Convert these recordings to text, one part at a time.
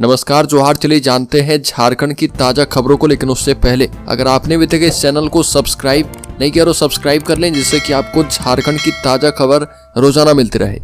नमस्कार, जोहार। चलिए जानते हैं झारखंड की ताजा खबरों को, लेकिन उससे पहले अगर आपने अभी तक इस चैनल को सब्सक्राइब नहीं किया तो सब्सक्राइब कर लें, जिससे कि आपको झारखंड की ताजा खबर रोजाना मिलती रहे।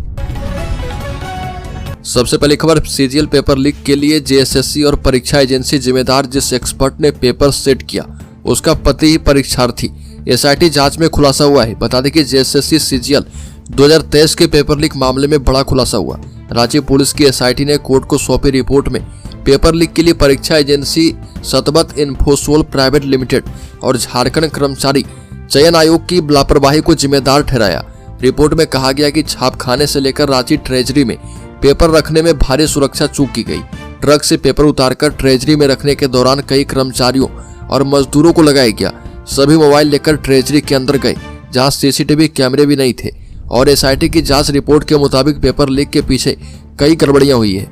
सबसे पहली खबर, सीजीएल पेपर लीक के लिए जेएसएससी और परीक्षा एजेंसी जिम्मेदार। जिस एक्सपर्ट ने पेपर सेट किया उसका पति ही परीक्षार्थी, एसआईटी जांच में खुलासा हुआ है। बता दें कि जेएसएससी सीजीएल 2023 के पेपर लीक मामले में बड़ा खुलासा हुआ। रांची पुलिस की एसआईटी ने कोर्ट को सौंपी रिपोर्ट में पेपर लीक के लिए परीक्षा एजेंसी सतबत इन्फोसोल प्राइवेट लिमिटेड और झारखंड कर्मचारी चयन आयोग की लापरवाही को जिम्मेदार ठहराया। रिपोर्ट में कहा गया कि छापखाने से लेकर रांची ट्रेजरी में पेपर रखने में भारी सुरक्षा चूक की गई। ट्रक से पेपर उतारकर ट्रेजरी में रखने के दौरान कई कर्मचारियों और मजदूरों को लगाया गया। सभी मोबाइल लेकर ट्रेजरी के अंदर गए, जहां सीसीटीवी कैमरे भी नहीं थे। और एसआईटी की जांच रिपोर्ट के मुताबिक पेपर लीक के पीछे कई गड़बड़ियां हुई है।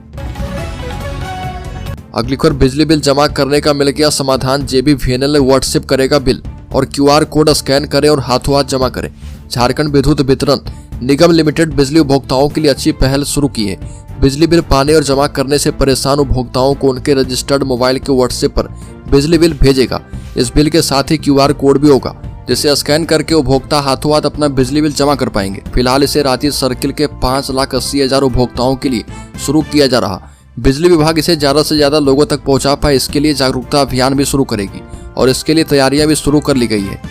अगली खबर, बिजली बिल जमा करने का मिल गया समाधान। जेबीवीएनएल व्हाट्सएप करेगा बिल और क्यूआर कोड स्कैन करें और हाथों हाथ जमा करें। झारखंड विद्युत वितरण निगम लिमिटेड बिजली उपभोक्ताओं के लिए अच्छी पहल शुरू की है। बिजली बिल पाने और जमा करने से परेशान उपभोक्ताओं को उनके रजिस्टर्ड मोबाइल के व्हाट्सएप पर बिजली बिल भेजेगा। इस बिल के साथ ही क्यूआर कोड भी होगा, जिसे स्कैन करके उपभोक्ता हाथों हाथ अपना बिजली बिल जमा कर पाएंगे। फिलहाल इसे रांची सर्किल के 5,80,000 उपभोक्ताओं के लिए शुरू किया जा रहा। बिजली विभाग इसे ज्यादा से ज्यादा लोगों तक पहुंचा पाए, इसके लिए जागरूकता अभियान भी शुरू करेगी और इसके लिए तैयारियां भी शुरू कर ली गई है।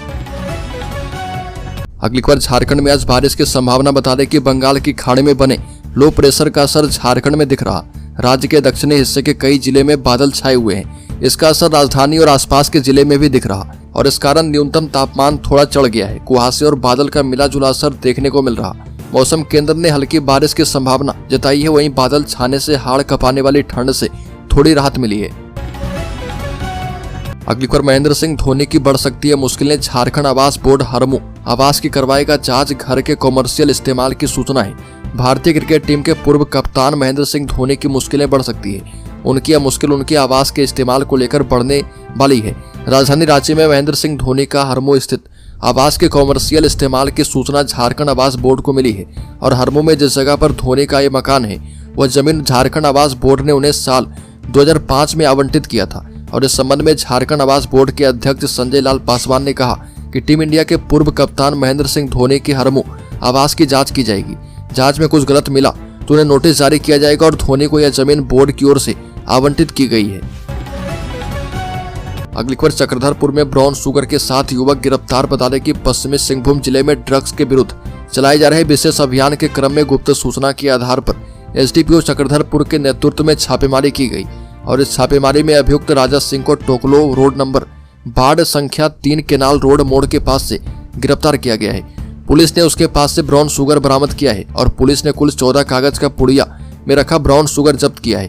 अगली खबर, झारखंड में आज बारिश की संभावना। बता दें कि बंगाल की खाड़ी में बने लो प्रेशर का असर झारखंड में दिख रहा। राज्य के दक्षिणी हिस्से के कई जिले में बादल छाए हुए हैं। इसका असर राजधानी और आसपास के जिले में भी दिख रहा और इस कारण न्यूनतम तापमान थोड़ा चढ़ गया है। कुहासे और बादल का मिला जुला असर देखने को मिल रहा। मौसम केंद्र ने हल्की बारिश की संभावना जताई है। वहीं बादल छाने से हाड़ कपाने वाली ठंड से थोड़ी राहत मिली है। अगली खबर, महेंद्र सिंह धोनी की बढ़ सकती है मुश्किलें। झारखंड आवास बोर्ड हरमू आवास की करवाएगा जांच। घर के कॉमर्शियल इस्तेमाल की सूचना है। भारतीय क्रिकेट टीम के पूर्व कप्तान महेंद्र सिंह धोनी की मुश्किलें बढ़ सकती है। उनकी यह मुश्किल उनके आवास के इस्तेमाल को लेकर बढ़ने वाली है। राजधानी रांची में महेंद्र सिंह धोनी का हरमू स्थित आवास के कॉमर्शियल इस्तेमाल की सूचना झारखंड आवास बोर्ड को मिली है और हरमू में जिस जगह पर धोनी का ये मकान है वह जमीन झारखंड आवास बोर्ड ने उन्हें साल 2005 में आवंटित किया था। और इस संबंध में झारखंड आवास बोर्ड के अध्यक्ष संजय लाल पासवान ने कहा कि टीम इंडिया के पूर्व कप्तान महेंद्र सिंह धोनी की हरमू आवास की जांच की जाएगी। जांच में कुछ गलत मिला तो उन्हें नोटिस जारी किया जाएगा और धोनी को यह जमीन बोर्ड की ओर से आवंटित की गई है। अगली खबर, चक्रधरपुर में ब्राउन शुगर के साथ युवक गिरफ्तार। बता दें कि पश्चिमी सिंहभूम जिले में ड्रग्स के विरुद्ध चलाए जा रहे विशेष अभियान के क्रम में गुप्त सूचना के आधार पर एसडीपीओ चक्रधरपुर के नेतृत्व में छापेमारी की गई और इस छापेमारी में अभियुक्त राजा सिंह को टोकलो रोड नंबर वार्ड संख्या 3 केनाल रोड मोड़ के पास से गिरफ्तार किया गया है। पुलिस ने उसके पास से ब्राउन शुगर बरामद किया है और पुलिस ने कुल 14 कागज का पुड़िया में रखा ब्राउन शुगर जब्त किया है।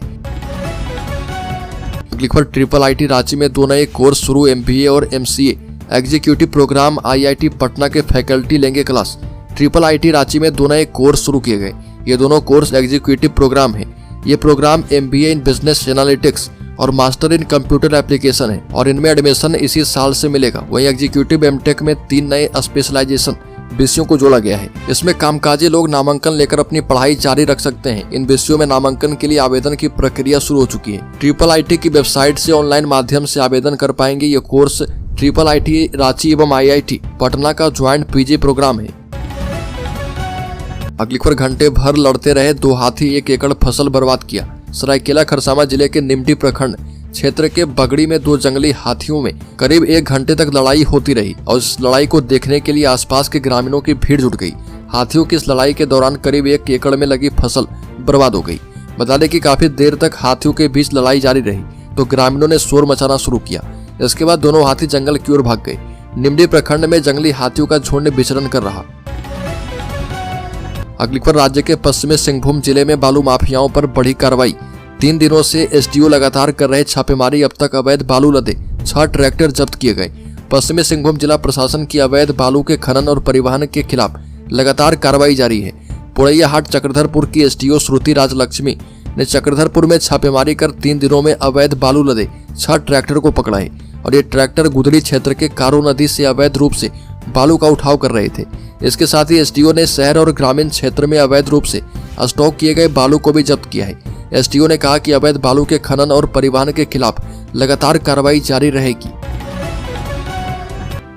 अगली खबर, ट्रिपल आईटी रांची में 2 नए कोर्स शुरू। एमबीए और MCA executive programme. IIT Patna के फैकल्टी लेंगे क्लास। ट्रिपल आईटी रांची में 2 नए कोर्स शुरू किए गए। ये दोनों कोर्स एग्जीक्यूटिव प्रोग्राम है। ये programme MBA in business analytics और मास्टर इन कंप्यूटर एप्लीकेशन है और इनमें एडमिशन इसी साल से मिलेगा। वहीं एग्जीक्यूटिव एमटेक में 3 नए स्पेशलाइजेशन विषयों को जोड़ा गया है। इसमें कामकाजी लोग नामांकन लेकर अपनी पढ़ाई जारी रख सकते हैं। इन विषयों में नामांकन के लिए आवेदन की प्रक्रिया शुरू हो चुकी है। ट्रिपल आईटी की वेबसाइट से ऑनलाइन माध्यम से आवेदन कर पाएंगे। ये कोर्स ट्रिपल आईटी रांची एवं आईआईटी पटना का ज्वाइंट पीजी प्रोग्राम है। अगली खबर, घंटे भर लड़ते रहे 2 हाथी, 1 एकड़ फसल बर्बाद किया। सरायकेला खरसावां जिले के निमटी प्रखंड क्षेत्र के बगड़ी में 2 जंगली हाथियों में करीब 1 घंटे तक लड़ाई होती रही और इस लड़ाई को देखने के लिए आसपास के ग्रामीणों की भीड़ जुट गई। हाथियों की इस लड़ाई के दौरान करीब 1 एकड़ में लगी फसल बर्बाद हो गई। बता दें कि काफी देर तक हाथियों के बीच लड़ाई जारी रही तो ग्रामीणों ने शोर मचाना शुरू किया। इसके बाद दोनों हाथी जंगल की ओर भाग गए। निमडी प्रखंड में जंगली हाथियों का झुंड विचरण कर रहा। अगली खबर, राज्य के पश्चिमी सिंहभूम जिले में बालू माफियाओं पर बड़ी कार्रवाई। 3 दिनों से एसडीओ लगातार कर रहे छापेमारी। अब तक अवैध बालू लदे 6 ट्रैक्टर जब्त किए गए। पश्चिमी सिंहभूम जिला प्रशासन की अवैध बालू के खनन और परिवहन के खिलाफ लगातार कार्रवाई जारी है। पुड़ैया हाट चक्रधरपुर की एसडीओ श्रुति राजलक्ष्मी ने चक्रधरपुर में छापेमारी कर 3 दिनों में अवैध बालू लदे 6 ट्रैक्टर को पकड़ा है और ये ट्रैक्टर गुदड़ी क्षेत्र के कारो नदी से अवैध रूप से बालू का उठाव कर रहे थे। इसके साथ ही एसडीओ ने शहर और ग्रामीण क्षेत्र में अवैध रूप से स्टॉक किए गए बालू को भी जब्त किया है। एसडीओ ने कहा कि अवैध बालू के खनन और परिवहन के खिलाफ लगातार कार्रवाई जारी रहेगी।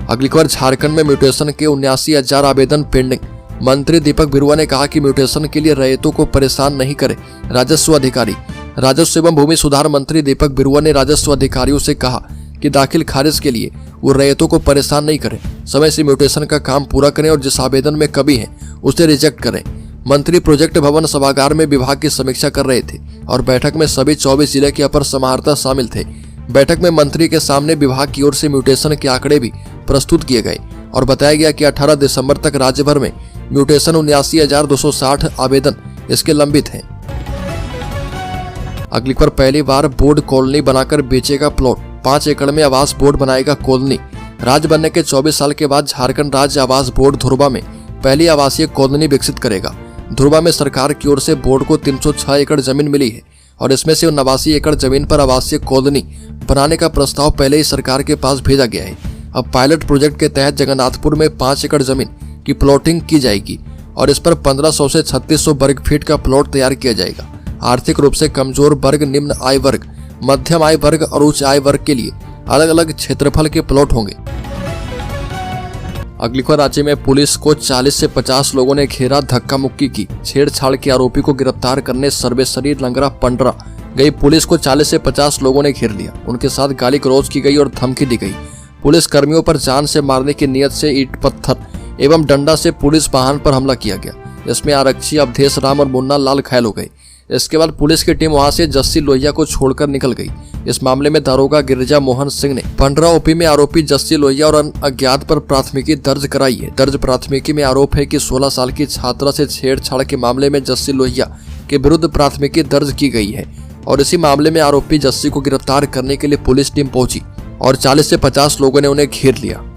अगली खबर, झारखंड में म्यूटेशन के 79,000 आवेदन पेंडिंग। मंत्री दीपक बिरुआ ने कहा कि म्यूटेशन के लिए रैयतों को परेशान नहीं करे राजस्व अधिकारी। राजस्व एवं भूमि सुधार मंत्री दीपक बिरुआ ने राजस्व अधिकारियों से कहा कि दाखिल खारिज के लिए वो रैयतों को परेशान नहीं करें, समय से म्यूटेशन का काम पूरा करें और जिस आवेदन में कमी है उसे रिजेक्ट करें। मंत्री प्रोजेक्ट भवन सभागार में विभाग की समीक्षा कर रहे थे और बैठक में सभी 24 जिले के अपर समाहर्ता शामिल थे। बैठक में मंत्री के सामने विभाग की ओर से म्यूटेशन के आंकड़े भी प्रस्तुत किए गए और बताया गया कि 18 दिसंबर तक राज्य भर में म्यूटेशन 79,260 आवेदन इसके लंबित हैं। अगली पर पहली बार बोर्ड कॉलोनी बनाकर बेचेगा प्लॉट। 5 एकड़ में आवास बोर्ड बनाएगा कॉलोनी। राज्य बनने के 24 साल के बाद झारखंड राज्य आवास बोर्ड धुरबा में पहली आवासीय कॉलोनी विकसित करेगा। धुरबा में सरकार की ओर से बोर्ड को 306 एकड़ जमीन मिली है और इसमें से 89 एकड़ जमीन पर आवासीय कॉलोनी बनाने का प्रस्ताव पहले ही सरकार के पास भेजा गया है। अब पायलट प्रोजेक्ट के तहत जगन्नाथपुर में 5 एकड़ जमीन की प्लॉटिंग की जाएगी और इस पर 1500 से 3600 वर्ग फीट का प्लॉट तैयार किया जाएगा। आर्थिक रूप से कमजोर वर्ग, निम्न आय वर्ग, मध्यम आय वर्ग और उच्च आय वर्ग के लिए अलग अलग क्षेत्रफल के प्लॉट होंगे। अगली खबर, राज्य में पुलिस को 40 से 50 लोगों ने घेरा, धक्का मुक्की की। छेड़छाड़ के आरोपी को गिरफ्तार करने सर्वेसरी लंगरा पंडरा गई पुलिस को 40 से 50 लोगों ने घेर लिया। उनके साथ गाली गलौज की गई और धमकी दी गई। पुलिस कर्मियों पर जान से मारने की नियत से ईंट पत्थर एवं डंडा से पुलिस वाहन पर हमला किया गया। इसमें आरक्षी अवधेश राम और मुन्ना लाल घायल हो गए। इसके बाद पुलिस की टीम वहां से जस्सी लोहिया को छोड़कर निकल गई। इस मामले में दारोगा गिरिजा मोहन सिंह ने 15 ओपी में आरोपी जस्सी लोहिया और अज्ञात पर प्राथमिकी दर्ज कराई है। दर्ज प्राथमिकी में आरोप है कि 16 साल की छात्रा से छेड़छाड़ के मामले में जस्सी लोहिया के विरुद्ध प्राथमिकी दर्ज की गई है और इसी मामले में आरोपी जस्सी को गिरफ्तार करने के लिए पुलिस टीम पहुंची और 40 से 50 लोगों ने उन्हें घेर लिया।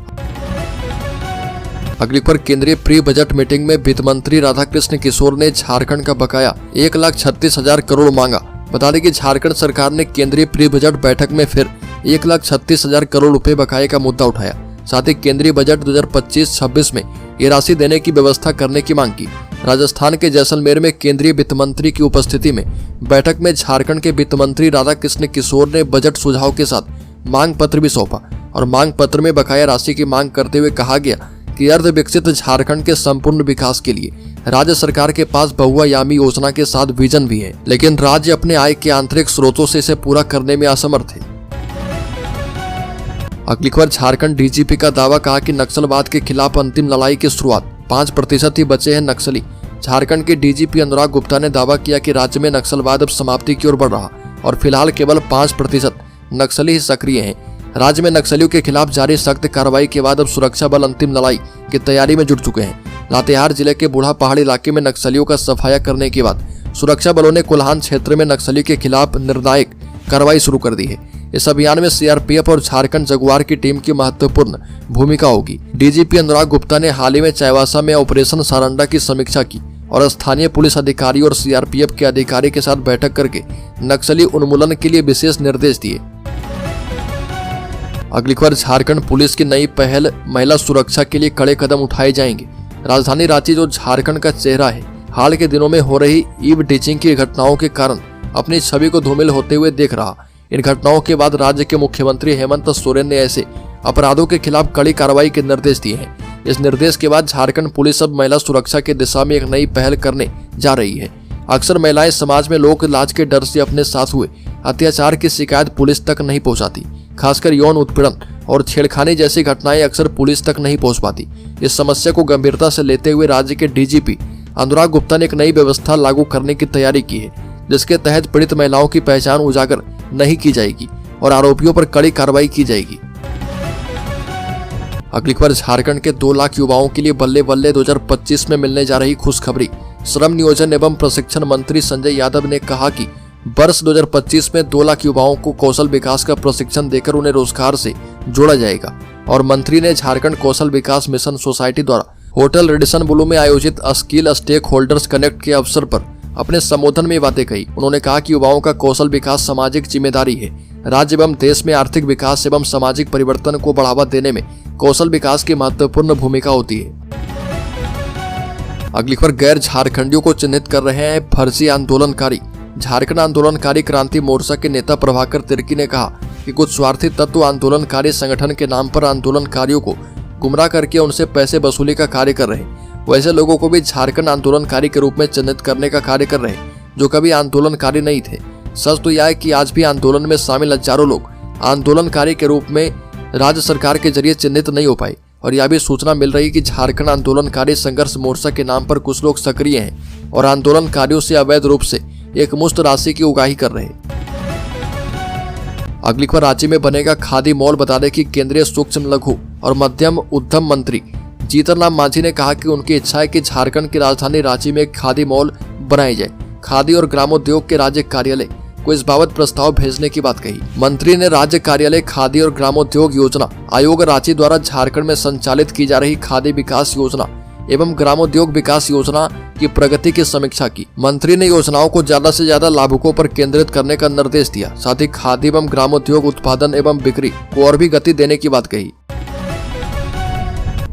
अगली पर, केंद्रीय प्री बजट मीटिंग में वित्त मंत्री राधाकृष्ण किशोर ने झारखंड का बकाया 1,36,000 करोड़ मांगा। बता दें कि झारखंड सरकार ने केंद्रीय प्री बजट बैठक में फिर 1,36,000 करोड़ रुपए बकाये का मुद्दा उठाया। साथ ही केंद्रीय बजट 2025-26 में ये राशि देने की व्यवस्था करने की मांग की। राजस्थान के जैसलमेर में केंद्रीय वित्त मंत्री की उपस्थिति में बैठक में झारखंड के वित्त मंत्री राधाकृष्ण किशोर ने बजट सुझाव के साथ मांग पत्र भी सौंपा और मांग पत्र में बकाया राशि की मांग करते हुए कहा गया कि अर्ध विकसित झारखंड के संपूर्ण विकास के लिए राज्य सरकार के पास बहुआयामी योजना के साथ विजन भी है, लेकिन राज्य अपने आय के आंतरिक स्रोतों से इसे पूरा करने में असमर्थ है। अगली खबर, झारखंड डीजीपी का दावा, कहा कि नक्सलवाद के खिलाफ अंतिम लड़ाई की शुरुआत, 5% ही बचे हैं नक्सली। झारखंड के डीजीपी अनुराग गुप्ता ने दावा किया कि राज्य में नक्सलवाद अब समाप्ति की ओर बढ़ रहा और फिलहाल केवल 5% नक्सली ही सक्रिय हैं। राज्य में नक्सलियों के खिलाफ जारी सख्त कार्रवाई के बाद अब सुरक्षा बल अंतिम लड़ाई की तैयारी में जुट चुके हैं। लातेहार जिले के बूढ़ा पहाड़ी इलाके में नक्सलियों का सफाया करने के बाद सुरक्षा बलों ने कोल्हान क्षेत्र में नक्सली के खिलाफ निर्णायक कार्रवाई शुरू कर दी है। इस अभियान में सीआरपीएफ और झारखंड जगुआर की टीम की महत्वपूर्ण भूमिका होगी। डीजीपी अनुराग गुप्ता ने हाल ही में चाईबासा में ऑपरेशन सारंडा की समीक्षा की और स्थानीय पुलिस अधिकारी और सीआरपीएफ के अधिकारी के साथ बैठक करके नक्सली उन्मूलन के लिए विशेष निर्देश दिए। अगली खबर, झारखंड पुलिस की नई पहल, महिला सुरक्षा के लिए कड़े कदम उठाए जाएंगे। राजधानी रांची जो झारखंड का चेहरा है, हाल के दिनों में हो रही ईव टीचिंग की घटनाओं के कारण अपनी छवि को धूमिल होते हुए देख रहा। इन घटनाओं के बाद राज्य के मुख्यमंत्री हेमंत सोरेन ने ऐसे अपराधों के खिलाफ कड़ी कार्रवाई के निर्देश दिए हैं। इस निर्देश के बाद झारखंड पुलिस अब महिला सुरक्षा की दिशा में एक नई पहल करने जा रही है। अक्सर महिलाएं समाज में लोक लाज के डर से अपने साथ हुए अत्याचार की शिकायत पुलिस तक नहीं पहुंचाती। खासकर यौन उत्पीड़न और छेड़खानी जैसी घटनाएं अक्सर पुलिस तक नहीं पहुंच पाती। इस समस्या को गंभीरता से लेते हुए राज्य के डीजीपी अनुराग गुप्ता ने एक नई व्यवस्था लागू करने की तैयारी की है, जिसके तहत पीड़ित महिलाओं की पहचान उजागर नहीं की जाएगी और आरोपियों पर कड़ी कार्रवाई की जाएगी। अगली खबर, झारखंड के 2 लाख युवाओं के लिए बल्ले बल्ले 2025 में मिलने जा रही खुशखबरी। श्रम नियोजन एवं प्रशिक्षण मंत्री संजय यादव ने कहा कि वर्ष 2025 में 2 लाख युवाओं को कौशल विकास का प्रशिक्षण देकर उन्हें रोजगार से जोड़ा जाएगा। और मंत्री ने झारखंड कौशल विकास मिशन सोसाइटी द्वारा होटल रेडिसन ब्लू में आयोजित स्किल स्टेक होल्डर्स कनेक्ट के अवसर पर अपने संबोधन में बातें कही। उन्होंने कहा कि युवाओं का कौशल विकास सामाजिक जिम्मेदारी है। राज्य एवं देश में आर्थिक विकास एवं सामाजिक परिवर्तन को बढ़ावा देने में कौशल विकास की महत्वपूर्ण भूमिका होती है। अगली खबर, गैर झारखंडियों को चिन्हित कर रहे हैं फर्जी आंदोलनकारी। झारखंड आंदोलनकारी क्रांति मोर्चा के नेता प्रभाकर तिर्की ने कहा कि कुछ स्वार्थी तत्व आंदोलनकारी संगठन के नाम पर आंदोलनकारियों को गुमराह करके उनसे पैसे वसूली का कार्य कर रहे हैं। वैसे लोगों को भी झारखंड आंदोलनकारी के रूप में चिन्हित करने का कार्य कर रहे हैं जो कभी आंदोलनकारी नहीं थे। सच तो यह है कि आज भी आंदोलन में शामिल हजारों लोग आंदोलनकारी के रूप में राज्य सरकार के जरिए चिन्हित नहीं हो पाए और यह भी सूचना मिल रही कि झारखंड आंदोलनकारी संघर्ष मोर्चा के नाम पर कुछ लोग सक्रिय हैं और आंदोलनकारियों से अवैध रूप से एक मुश्त राशि की उगाही कर रहे हैं। अगली खबर, राज्य में बनेगा खादी मॉल। बता दें कि केंद्रीय सूक्ष्म लघु और मध्यम उद्यम मंत्री जीतन राम मांझी ने कहा कि उनकी इच्छा है कि झारखंड की राजधानी रांची में एक खादी मॉल बनाई जाए। खादी और ग्रामोद्योग के राज्य कार्यालय को इस बाबत प्रस्ताव भेजने की बात कही। मंत्री ने राज्य कार्यालय खादी और ग्रामोद्योग योजना आयोग रांची द्वारा झारखंड में संचालित की जा रही खादी विकास योजना एवं ग्रामोद्योग विकास योजना की प्रगति की समीक्षा की। मंत्री ने योजनाओं को ज्यादा से ज्यादा लाभुकों पर केंद्रित करने का निर्देश दिया। साथ ही खादी एवं ग्रामोद्योग उत्पादन एवं बिक्री को और भी गति देने की बात कही।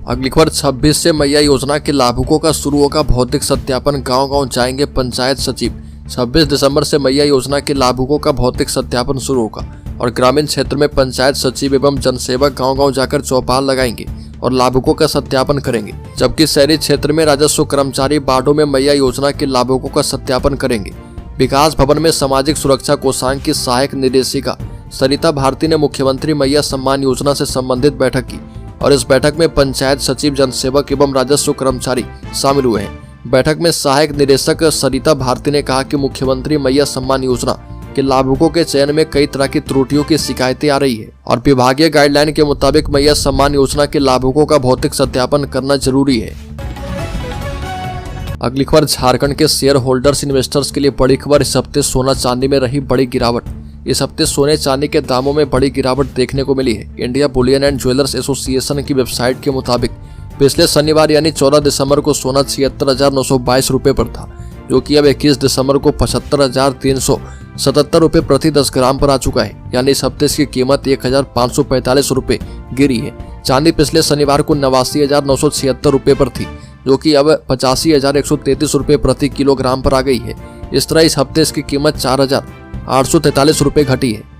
अगली खबर, 26 से मैया योजना के लाभुकों का शुरू होगा भौतिक सत्यापन। गांव-गांव जाएंगे पंचायत सचिव। 26 दिसंबर से मैया योजना के लाभुकों का भौतिक सत्यापन शुरू होगा और ग्रामीण क्षेत्र में पंचायत सचिव एवं जनसेवक गांव-गांव जाकर चौपाल लगाएंगे और लाभुकों का सत्यापन करेंगे, जबकि शहरी क्षेत्र में राजस्व कर्मचारी वार्डों में मैया योजना के लाभुकों का सत्यापन करेंगे। विकास भवन में सामाजिक सुरक्षा कोषांग की सहायक निदेशिका सरिता भारती ने मुख्यमंत्री मैया सम्मान योजना से संबंधित बैठक की और इस बैठक में पंचायत सचिव, जनसेवक एवं राजस्व कर्मचारी शामिल हुए हैं। बैठक में सहायक निदेशक सरिता भारती ने कहा कि मुख्यमंत्री मैया सम्मान योजना के लाभुकों के चयन में कई तरह की त्रुटियों की शिकायतें आ रही है और विभागीय गाइडलाइन के मुताबिक मैया सम्मान योजना के लाभुकों का भौतिक सत्यापन करना जरूरी है। अगली खबर, झारखंड के शेयर होल्डर्स इन्वेस्टर्स के लिए बड़ी खबर। इस हफ्ते सोना चांदी में रही बड़ी गिरावट। इस हफ्ते सोने चांदी के दामों में बड़ी गिरावट देखने को मिली है। India Boolean and jewellers association की वेबसाइट के मुताबिक पिछले शनिवार यानी 14 दिसंबर को सोना 76,922 रुपए पर था, जो कि अब 21 दिसंबर को 75,377 रुपए प्रति 10 ग्राम पर आ चुका है। यानी इस हफ्ते इसकी कीमत 1,545 रुपए गिरी है। चांदी पिछले शनिवार को 89,976 रुपए पर थी, जो कि अब 85,133 रुपए प्रति किलोग्राम पर आ गई है। इस तरह इस हफ्ते इसकी कीमत 4,843 रुपए घटी है।